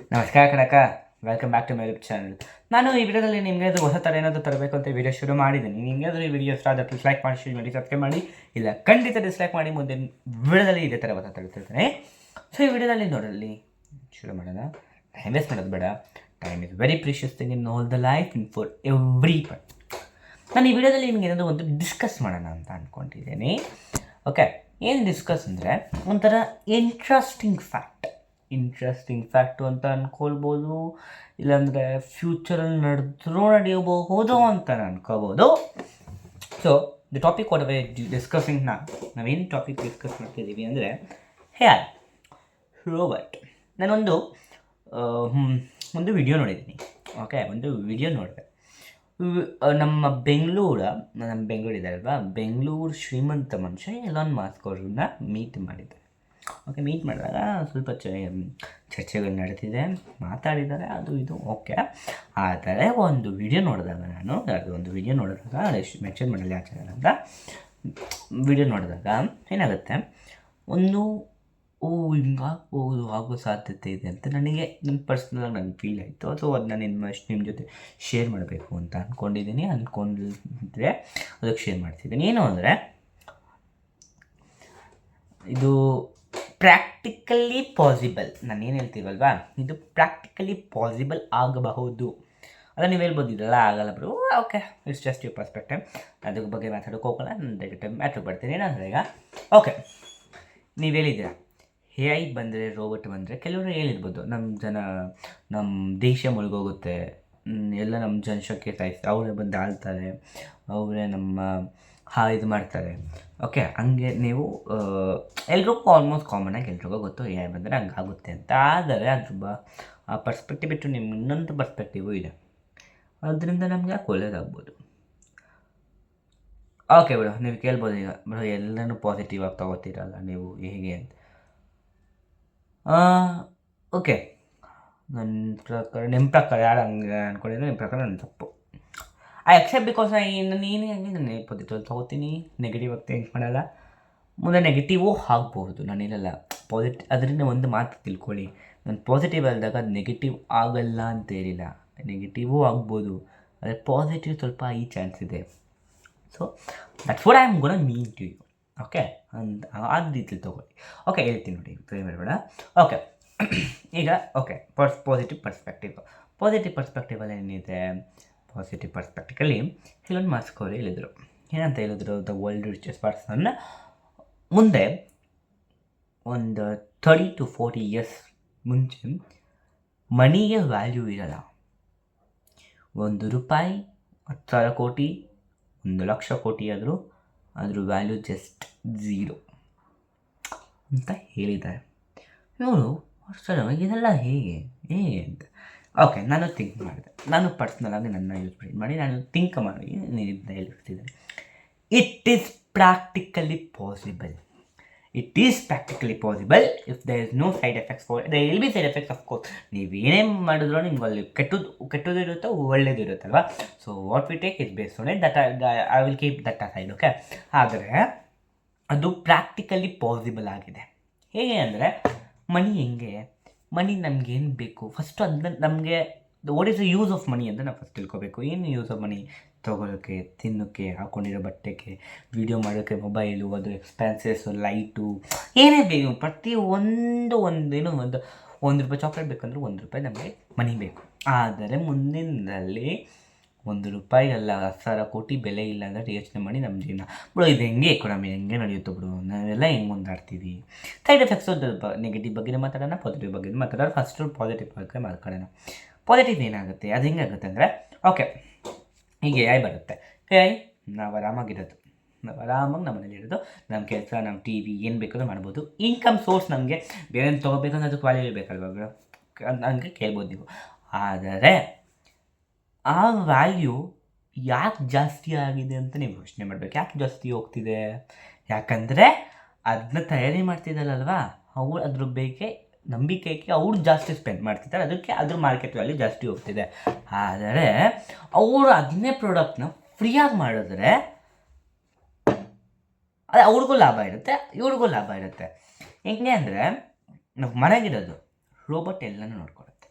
ನಮಸ್ಕಾರ ಕಣಕ, welcome back to my YouTube channel. ನಾನು ಈ ವಿಡಿಯೋದಲ್ಲಿ ನಿಮಗೆ ಅದು ಹೊಸ ಥರ ಏನಾದರೂ ತರಬೇಕು ಅಂತ ವಿಡಿಯೋ ಶುರು ಮಾಡಿದ್ದೀನಿ. ನಿಮಗೇನಾದರೂ ಈ ವಿಡಿಯೋ ಇಷ್ಟ ಆದರೆ ಲೈಕ್ ಮಾಡಿ, ಶೇರ್ ಮಾಡಿ, ಸಬ್ಸ್ಕ್ರೈಬ್ ಮಾಡಿ. ಇಲ್ಲ ಖಂಡಿತ ಡಿಸ್ಲೈಕ್ ಮಾಡಿ. ಮುಂದೆ ವಿಡಿಯೋದಲ್ಲಿ ಇದೇ ಥರ ಹೊಸ ತರ್ತಿರ್ತಾನೆ. ಸೊ ಈ ವಿಡಿಯೋದಲ್ಲಿ ನೋಡಲಿ ಶುರು ಮಾಡೋಣ. ಟೈಮ್ ವೇಸ್ಟ್ ಮಾಡೋದು ಬೇಡ. Time is very precious thing in all the life in for every person. ನಾನು ಈ ವಿಡಿಯೋದಲ್ಲಿ ನಿಮಗೆ ಏನಾದರೂ ಒಂದು ಡಿಸ್ಕಸ್ ಮಾಡೋಣ ಅಂತ ಅಂದ್ಕೊಂಡಿದ್ದೀನಿ. ಓಕೆ, ಏನು ಡಿಸ್ಕಸ್ ಅಂದರೆ ಒಂಥರ ಇಂಟ್ರೆಸ್ಟಿಂಗ್ ಫ್ಯಾಕ್ಟು ಅಂತ ಅಂದ್ಕೊಳ್ಬೋದು. ಇಲ್ಲಾಂದರೆ ಫ್ಯೂಚರಲ್ಲಿ ನಡೆಯಬಹುದು ಅಂತ ಅನ್ಕೋಬೋದು. So the topic what are we discussing ನಾವೇನು ಟಾಪಿಕ್ ಡಿಸ್ಕಸ್ ಮಾಡ್ತಿದ್ದೀವಿ ಅಂದರೆ ಹೇರ್ ರೋಬರ್ಟ್. ನಾನೊಂದು ವಿಡಿಯೋ ನೋಡಿದ್ದೀನಿ. ಓಕೆ, ಒಂದು ವಿಡಿಯೋ ನೋಡಿದೆ. ನಮ್ಮ ಬೆಂಗಳೂರು ಇದ್ದಾರಲ್ವಾ, ಬೆಂಗಳೂರು ಶ್ರೀಮಂತ ಮನುಷ್ಯ ಎಲಾನ್ ಮಾಸ್ಕ್ ಅವ್ರನ್ನ ಮೀಟ್ ಮಾಡಿದ್ದೆ. ಓಕೆ, ಮೀಟ್ ಮಾಡಿದಾಗ ಸ್ವಲ್ಪ ಚರ್ಚೆಗಳು ನಡೆದಿದೆ, ಮಾತಾಡಿದ್ದಾರೆ, ಅದು ಇದು ಓಕೆ. ಆದರೆ ಒಂದು ವಿಡಿಯೋ ನೋಡಿದಾಗ ಮೆನ್ಷನ್ ಮಾಡಲಿ ಆ ಚಾನಲ್ ಅಂತ ವಿಡಿಯೋ ನೋಡಿದಾಗ ಏನಾಗುತ್ತೆ, ಒಂದು ಹಿಂಗಾಗ್ಬೋದು, ಆಗೋ ಸಾಧ್ಯತೆ ಇದೆ ಅಂತ ನನ್ನ ಪರ್ಸ್ನಲಾಗಿ ನನಗೆ ಫೀಲ್ ಆಯಿತು. ಅದು ಅದನ್ನ ನಿಮ್ಮ ಜೊತೆ ಶೇರ್ ಮಾಡಬೇಕು ಅಂತ ಅಂದ್ಕೊಂಡ್ರೆ ಅದಕ್ಕೆ ಶೇರ್ ಮಾಡ್ತಿದ್ದೀನಿ. ಏನು ಅಂದರೆ, ಇದು ಪ್ರಾಕ್ಟಿಕಲಿ ಪಾಸಿಬಲ್. ನಾನು ಏನು ಹೇಳ್ತೀವಲ್ವಾ, ಇದು ಪ್ರಾಕ್ಟಿಕಲಿ ಪಾಸಿಬಲ್ ಆಗಬಹುದು. ಅಲ್ಲ, ನೀವು ಹೇಳ್ಬೋದು ಇದೆಲ್ಲ ಆಗಲ್ಲ bro. Okay, it's just your perspective. ಅದ್ರ ಬಗ್ಗೆ ಮಾತಾಡೋಕೆ ಹೋಗಲ್ಲ. ನಾನು ಡೈರೆಕ್ಟ್ ಮ್ಯಾಟ್ರಿಗೆ ಬರ್ತೀನಿ. ಏನಂದರೆ ಈಗ ಓಕೆ, ನೀವು ಹೇಳಿದ್ದೀರಾ AI ಬಂದರೆ, ರೋಬೋಟ್ ಬಂದರೆ, ಕೆಲವರು ಹೇಳಿರ್ಬೋದು ನಮ್ಮ ದೇಶ ಮುಳುಗೋಗುತ್ತೆ, ಎಲ್ಲ ನಮ್ಮ ಜನಸಂಖ್ಯೆ ಅವರೇ ಬಂದು ಆಳ್ತಾರೆ, ಅವರೇ ಇದು ಮಾಡ್ತಾರೆ. ಓಕೆ, ಹಂಗೆ ನೀವು ಎಲ್ರಿಗೂ ಆಲ್ಮೋಸ್ಟ್ ಕಾಮನಾಗಿ ಎಲ್ರಿಗೂ ಗೊತ್ತು AI ಬಂದರೆ ಹಂಗಾಗುತ್ತೆ ಅಂತ. ಆದರೆ ಆ ಪರ್ಸ್ಪೆಕ್ಟಿವ್ ಬಿಟ್ಟು ನಿಮ್ಮ ಇನ್ನೊಂದು ಪರ್ಸ್ಪೆಕ್ಟಿವು ಇದೆ. ಅದರಿಂದ ನಮಗೆ ಯಾಕೆ ಒಳ್ಳೇದಾಗ್ಬೋದು. ಓಕೆ ಬಿಡು, ನೀವು ಕೇಳ್ಬೋದು ಈಗ ಬಿಡು ಎಲ್ಲನೂ ಪಾಸಿಟಿವ್ ಆಗಿ ತಗೋತೀರಲ್ಲ ನೀವು ಹೇಗೆ ಅಂತ. ಓಕೆ, ನಿಮ್ಮ ಪ್ರಕಾರ ಯಾರು ಹಂಗೆ ಅಂದ್ಕೊಂಡಿದ್ರೆ ನಿಮ್ಮ ಪ್ರಕಾರ ನನ್ನ ತಪ್ಪು. ಐ ಅಕ್ಸೆಪ್ಟ್, ಬಿಕಾಸ್ ನಾನು ಹಂಗೆ ಪಾಸಿಟಿವ್ ತಗೋತೀನಿ, ನೆಗೆಟಿವ್ ಆಗಿ ಥಿಂಕ್ ಮಾಡಲ್ಲ. ಮುಂದೆ ನೆಗೆಟಿವೂ ಆಗ್ಬಹುದು, ನಾನು ಹೇಳಲ್ಲ ಅದರಿಂದ ಒಂದು ಮಾತು ತಿಳ್ಕೊಳ್ಳಿ, ನಾನು ಪಾಸಿಟಿವ್ ಆದಾಗ ಅದು ನೆಗೆಟಿವ್ ಆಗಲ್ಲ ಅಂತ ಹೇಳಿಲ್ಲ. ನೆಗೆಟಿವೂ ಆಗ್ಬೋದು, ಆದರೆ ಪಾಸಿಟಿವ್ ಸ್ವಲ್ಪ ಈ ಚಾನ್ಸ್ ಇದೆ. So that's what I am gonna mean to you. Okay, ಆ ರೀತಿಲಿ ತೊಗೊಳ್ಳಿ. ಓಕೆ, ಹೇಳ್ತೀನಿ ನೋಡಿ, ಟ್ರೈ ಮಾಡಬೇಡ. ಓಕೆ, ಈಗ ಓಕೆ, ಪಾಸಿಟಿವ್ ಪರ್ಸ್ಪೆಕ್ಟಿವಲ್ಲಿ ಏನಿದೆ, ಪಾಸಿಟಿವ್ ಪರ್ಸ್ಪೆಕ್ಟಿವಲ್ಲಿ ಎಲಾನ್ ಮಾಸ್ಕ್ ಅವರು ಹೇಳಿದರು. ಏನಂತ ಹೇಳಿದ್ರು, ದ ವರ್ಲ್ಡ್ ರಿಚೆಸ್ಟ್ ಪರ್ಸನ್ ಮುಂದೆ ಒಂದು 30 to 40 ಇಯರ್ಸ್ ಮುಂಚೆ ಮನಿಗೆ ವ್ಯಾಲ್ಯೂ ಇರಲ್ಲ. ₹1 10,000 ಕೋಟಿ, 1,00,000 ಕೋಟಿ ಆದರೂ ಅದ್ರ ವ್ಯಾಲ್ಯೂ ಜಸ್ಟ್ 0 ಅಂತ ಹೇಳಿದ್ದಾರೆ. ಇವನು ಇದೆಲ್ಲ ಹೇಗೆ ಅಂತ ಓಕೆ, ನಾನು ಥಿಂಕ್ ಮಾಡಿದೆ. ನಾನು ಪರ್ಸ್ನಲಾಗಿ ನನ್ನ ಯೂಸ್ ಮಾಡಿ ನಾನು ಥಿಂಕ್ ಮಾಡಿ ಹೇಳ್ತಿದ್ದೇನೆ. It is practically possible if there is no side effects. There will be side effects of course. ನೀವೇನೇ ಮಾಡಿದ್ರು ನಿಮ್ಗೆ ಅಲ್ಲಿ ಕೆಟ್ಟದ್ದು ಇರುತ್ತೋ ಒಳ್ಳೇದು ಇರುತ್ತಲ್ವ. So what we take is based on it, that I will keep that aside. Okay, ಆದರೆ ಅದು ಪ್ರಾಕ್ಟಿಕಲಿ ಪಾಸಿಬಲ್ ಆಗಿದೆ. ಹೇಗೆ ಅಂದರೆ, ಮನಿ ನಮಗೇನು ಬೇಕು ಫಸ್ಟು ಅದನ್ನ ನಮಗೆ what is the use of money ಅಂತ ನಾವು ಫಸ್ಟ್ ತಿಳ್ಕೊಬೇಕು. ಏನು ಯೂಸ್ ಆಫ್ ಮನಿ? ತೊಗೊಳೋಕ್ಕೆ, ತಿನ್ನೋಕ್ಕೆ, ಹಾಕ್ಕೊಂಡಿರೋ ಬಟ್ಟೆಗೆ, ವೀಡಿಯೋ ಮಾಡೋಕ್ಕೆ, ಮೊಬೈಲು, ಅದು ಎಕ್ಸ್ಪೆನ್ಸಸ್ಸು, ಲೈಟು, ಏನೇ ಬೇಕು ಪ್ರತಿಯೊಂದು ₹1 ಚಾಕ್ಲೇಟ್ ಬೇಕಂದ್ರೆ ₹1 ನಮಗೆ ಮನಿ ಬೇಕು. ಆದರೆ ಮುಂದಿನದಲ್ಲಿ ₹1 ಅಲ್ಲ 10,000 ಕೋಟಿ ಬೆಲೆ ಇಲ್ಲ ಅಂದರೆ ಯೋಚನೆ ಮಾಡಿ ನಮ್ಮ ಜೀವನ ಬಿಡು. ಇದು ಹೆಂಗೆ ಎಕಾನಮಿ ಹೆಂಗೆ ನಡೆಯುತ್ತೋ ಬಿಡು, ನಾವೆಲ್ಲ ಹೆಂಗೆ ಮುಂದಾಡ್ತೀವಿ. ಸೈಡ್ ಎಫೆಕ್ಟ್ಸು ನೆಗೆಟಿವ್ ಬಗ್ಗೆ ಮಾತಾಡೋಣ, ಪಾಸಿಟಿವ್ ಬಗ್ಗೆ ಮಾತಾಡೋಣ. ಫಸ್ಟು ಪಾಸಿಟಿವ್ ಬಗ್ಗೆ ಮಾತಾಡೋಣ. ಪಾಸಿಟಿವ್ ಏನಾಗುತ್ತೆ, ಅದು ಹೆಂಗಾಗುತ್ತೆ ಅಂದರೆ, ಓಕೆ, ಈಗ AI ಬರುತ್ತೆ. AI ನಾವು ಆರಾಮಾಗಿ ನಮ್ಮ ಮನೇಲಿರೋದು, ನಮ್ಮ ಕೆಲಸ, ನಮ್ಮ TV ಏನು ಬೇಕಾದ್ರೂ ಮಾಡ್ಬೋದು. ಇನ್ಕಮ್ ಸೋರ್ಸ್ ನಮಗೆ ಬೇರೆ ತೊಗೋಬೇಕಂದ್ರೆ ಅದು ಕ್ವಾಲಿಟಿ ಬೇಕಲ್ವ, ಹಂಗೆ ಕೇಳ್ಬೋದು ನೀವು. ಆದರೆ ಆ ವ್ಯಾಲ್ಯೂ ಯಾಕೆ ಜಾಸ್ತಿ ಆಗಿದೆ ಅಂತ ನೀವು ಯೋಚನೆ ಮಾಡಬೇಕು. ಯಾಕೆ ಜಾಸ್ತಿ ಹೋಗ್ತಿದೆ? ಯಾಕಂದರೆ ಅದನ್ನ ತಯಾರಿ ಮಾಡ್ತಿದ್ದಾರಲ್ವ, ಅದ್ರ ಬಗ್ಗೆ ನಂಬಿಕೆಗೆ ಅವ್ರು ಜಾಸ್ತಿ ಸ್ಪೆಂಡ್ ಮಾಡ್ತಿದ್ದಾರೆ, ಅದಕ್ಕೆ ಅದ್ರ ಮಾರ್ಕೆಟ್ ವ್ಯಾಲ್ಯೂ ಜಾಸ್ತಿ ಹೋಗ್ತಿದೆ. ಆದರೆ ಅವರು ಅದನ್ನೇ ಪ್ರಾಡಕ್ಟ್ನ ಫ್ರೀಯಾಗಿ ಮಾಡಿದ್ರೆ ಅದು ಅವ್ರಿಗೂ ಲಾಭ ಇರುತ್ತೆ, ಇವ್ರಿಗೂ ಲಾಭ ಇರುತ್ತೆ. ಹೆಂಗೆ ಅಂದರೆ, ನಾವು ಮನೆಗಿರೋದು ರೋಬೋಟ್ ಎಲ್ಲನೂ ನೋಡ್ಕೊಳುತ್ತೆ.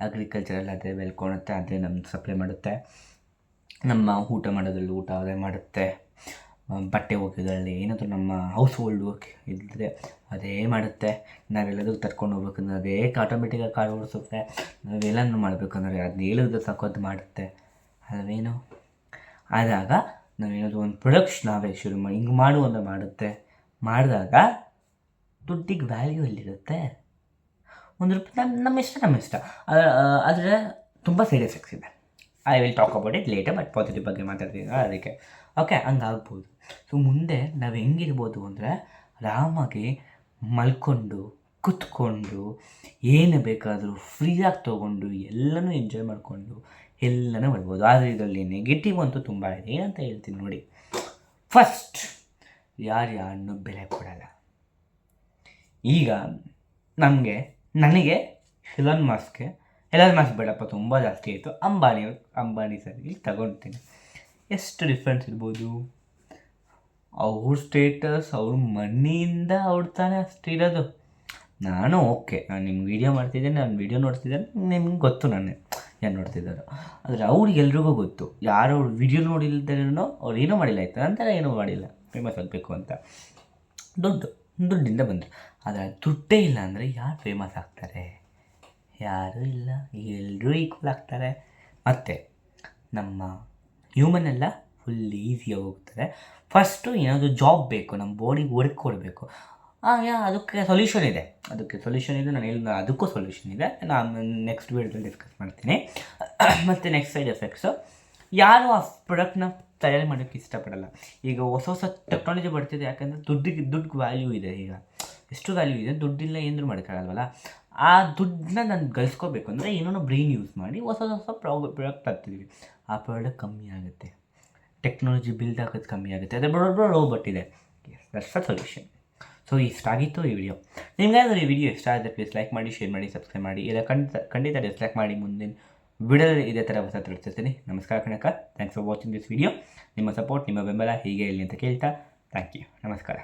ಅಗ್ರಿಕಲ್ಚರಲ್ಲಿ ಅದೇ ಬೆಳ್ಕೊಳುತ್ತೆ, ಅದೇ ನಮ್ಗೆ ಸಪ್ಲೈ ಮಾಡುತ್ತೆ. ನಮ್ಮ ಊಟ ಮಾಡೋದ್ರಲ್ಲಿ ಊಟ ಅದೇ ಮಾಡುತ್ತೆ, ಬಟ್ಟೆ ಒಗೆಯೋದ್ರಲ್ಲಿ ಏನಾದರೂ ನಮ್ಮ ಹೌಸ್ ಹೋಲ್ಡ್ ವರ್ಕ್ ಇದ್ದರೆ ಅದೇ ಮಾಡುತ್ತೆ. ನಾವೆಲ್ಲದೂ ತರ್ಕೊಂಡು ಹೋಗ್ಬೇಕಂದ್ರೆ ಅದೇ ಆಟೋಮೆಟಿಕಾಗಿ ಕಾರ್ ಓಡಿಸುತ್ತೆ. ನಾವೆಲ್ಲನೂ ಮಾಡಬೇಕಂದ್ರೆ ಅದನ್ನ ಹೇಳಿದ್ರೆ ಸಾಕು ಅದು ಮಾಡುತ್ತೆ ಅಲ್ವೇನು. ಆದಾಗ ನಾವೇನಾದರೂ ಒಂದು ಪ್ರೊಡಕ್ಟ್ಸ್ ನಾವೇ ಶುರು ಮಾಡಿ ಹಿಂಗೆ ಮಾಡು ಅಂತ ಮಾಡುತ್ತೆ. ಮಾಡಿದಾಗ ದುಡ್ಡಿಗೆ ವ್ಯಾಲ್ಯೂ ಎಲ್ಲಿರುತ್ತೆ? ₹1 ನಮ್ಮ ಇಷ್ಟ. ಆದರೆ ತುಂಬ ಸೈಡ್ ಎಫೆಕ್ಟ್ಸ್ ಇದೆ. I will talk about it later, but positive ಬಗ್ಗೆ ಮಾತಾಡ್ತೀನಿ ಅದಕ್ಕೆ. ಓಕೆ, ಹಂಗಾಗ್ಬೋದು. ಸೊ ಮುಂದೆ ನಾವು ಹೆಂಗಿರ್ಬೋದು ಅಂದರೆ ಆರಾಮಾಗಿ ಮಲ್ಕೊಂಡು ಕುತ್ಕೊಂಡು ಏನು ಬೇಕಾದರೂ ಫ್ರೀಯಾಗಿ ತೊಗೊಂಡು ಎಲ್ಲನೂ ಎಂಜಾಯ್ ಮಾಡಿಕೊಂಡು ಎಲ್ಲನೂ ಮಾಡ್ಬೋದು. ಆದರೆ ಇದರಲ್ಲಿ ನೆಗೆಟಿವ್ ಅಂತೂ ತುಂಬ ಇದೆ. ಏನಂತ ಹೇಳ್ತೀನಿ ನೋಡಿ. ಫಸ್ಟ್, ಯಾರನ್ನೂ ಬೆಲೆ ಕೊಡಲ್ಲ. ಈಗ ನನಗೆ ಎಲಾನ್ ಮಸ್ಕ್ ಬೇಡಪ್ಪ, ತುಂಬ ಜಾಸ್ತಿ ಆಯಿತು. ಅಂಬಾನಿ ಸರಿ ತಗೊಳ್ತೀನಿ. ಎಷ್ಟು ಡಿಫ್ರೆನ್ಸ್ ಇರ್ಬೋದು? ಅವ್ರ ಸ್ಟೇಟಸ್, ಅವ್ರ ಮನಿಯಿಂದ ಅವ್ರ ತಾನೇ ಅಷ್ಟಿರೋದು. ನಾನು ನಿಮ್ಗೆ ವೀಡಿಯೋ ಮಾಡ್ತಿದ್ದೇನೆ, ನಾನು ವೀಡಿಯೋ ನೋಡ್ತಿದ್ದೇನೆ, ನಿಮ್ಗೆ ಗೊತ್ತು ನಾನು ಏನು ನೋಡ್ತಿದ್ದಾರೋ. ಆದರೆ ಅವ್ರಿಗೆಲ್ರಿಗೂ ಗೊತ್ತು, ಯಾರು ಅವ್ರು ವೀಡಿಯೋ ನೋಡಿಲ್ದೇನೋ ಅವ್ರು ಏನೂ ಮಾಡಿಲ್ಲ, ಆಯ್ತು ಅಂತಾರೆ, ಏನೂ ಮಾಡಿಲ್ಲ, ಫೇಮಸ್ ಆಗಬೇಕು ಅಂತ. ದುಡ್ಡಿಂದ ಬಂದರು. ಆದರೆ ದುಡ್ಡೇ ಇಲ್ಲ ಅಂದರೆ ಯಾರು ಫೇಮಸ್ ಆಗ್ತಾರೆ? ಯಾರೂ ಇಲ್ಲ, ಎಲ್ಲರೂ ಈಕ್ವಲ್ ಆಗ್ತಾರೆ. ಮತ್ತು ನಮ್ಮ ಹ್ಯೂಮನ್ ಎಲ್ಲ ಫುಲ್ ಈಸಿಯಾಗಿ ಹೋಗ್ತಾರೆ. ಫಸ್ಟು ಏನಾದರೂ ಜಾಬ್ ಬೇಕು, ನಮ್ಮ ಬಾಡಿಗೆ ವರ್ಕ್ ಕೊಡಬೇಕು. ಅದಕ್ಕೆ ಸೊಲ್ಯೂಷನ್ ಇದೆ. ನಾನು ಹೇಳಿದ ಅದಕ್ಕೂ ಸೊಲ್ಯೂಷನ್ ಇದೆ. ನಾನು ನೆಕ್ಸ್ಟ್ ವೀಡಿಯೋದಲ್ಲಿ ಡಿಸ್ಕಸ್ ಮಾಡ್ತೀನಿ. ಮತ್ತು ನೆಕ್ಸ್ಟ್ ಸೈಡ್ ಎಫೆಕ್ಟ್ಸು, ಯಾರು ಆ ಪ್ರಾಡಕ್ಟ್ನ ತಯಾರಿ ಮಾಡೋಕ್ಕೆ ಇಷ್ಟಪಡಲ್ಲ. ಈಗ ಹೊಸ ಟೆಕ್ನಾಲಜಿ ಬರ್ತಿದೆ, ಯಾಕಂದರೆ ದುಡ್ಡಿಗೆ ವ್ಯಾಲ್ಯೂ ಇದೆ. ಈಗ ಎಷ್ಟು ವ್ಯಾಲ್ಯೂ ಇದೆ, ದುಡ್ಡಿಲ್ಲ ಏನೂ ಮಾಡೋಕ್ಕಾಗಲ್ವಲ್ಲ. ಆ ದುಡ್ಡನ್ನ ನಾನು ಗಳಿಸ್ಕೋಬೇಕು ಅಂದರೆ ಏನೋ ಬ್ರೈನ್ ಯೂಸ್ ಮಾಡಿ ಹೊಸ ಪ್ರಾಡಕ್ಟ್ ತರ್ತಿದ್ವಿ. ಆ ಪ್ರಾಡಕ್ಟ್ ಕಮ್ಮಿ ಆಗುತ್ತೆ, ಟೆಕ್ನಾಲಜಿ ಬಿಲ್ಡ್ ಆಗೋದು ಕಮ್ಮಿ ಆಗುತ್ತೆ. ಅದೇ ಬರೋಬ್ಬರ ರೋಬೋಟ್ ಇದೆ. That's a solution. ಸೊ ಇಷ್ಟಾಗಿತ್ತು ಈ ವಿಡಿಯೋ. ನಿಮ್ಗಾದ್ರೆ ಈ ವಿಡಿಯೋ ಇಷ್ಟ ಆದರೆ ಪ್ಲೀಸ್ ಲೈಕ್ ಮಾಡಿ, ಶೇರ್ ಮಾಡಿ, ಸಬ್ಸ್ಕ್ರೈಬ್ ಮಾಡಿ. ಇಲ್ಲ ಖಂಡಿತ ಡಿಸ್ಲೈಕ್ ಮಾಡಿ. ಮುಂದಿನ ವಿಡಿಯೋದಲ್ಲಿ ಇದೇ ಥರ ಹೊಸ ತಿಳಿಸ್ತೀನಿ. ನಮಸ್ಕಾರ ಕಣಕ್ಕ. Thanks for watching this video. ನಿಮ್ಮ ಸಪೋರ್ಟ್, ನಿಮ್ಮ ಬೆಂಬಲ ಹೀಗೆ ಇರಲಿ ಅಂತ ಕೇಳ್ತಾ ಥ್ಯಾಂಕ್ ಯು. ನಮಸ್ಕಾರ.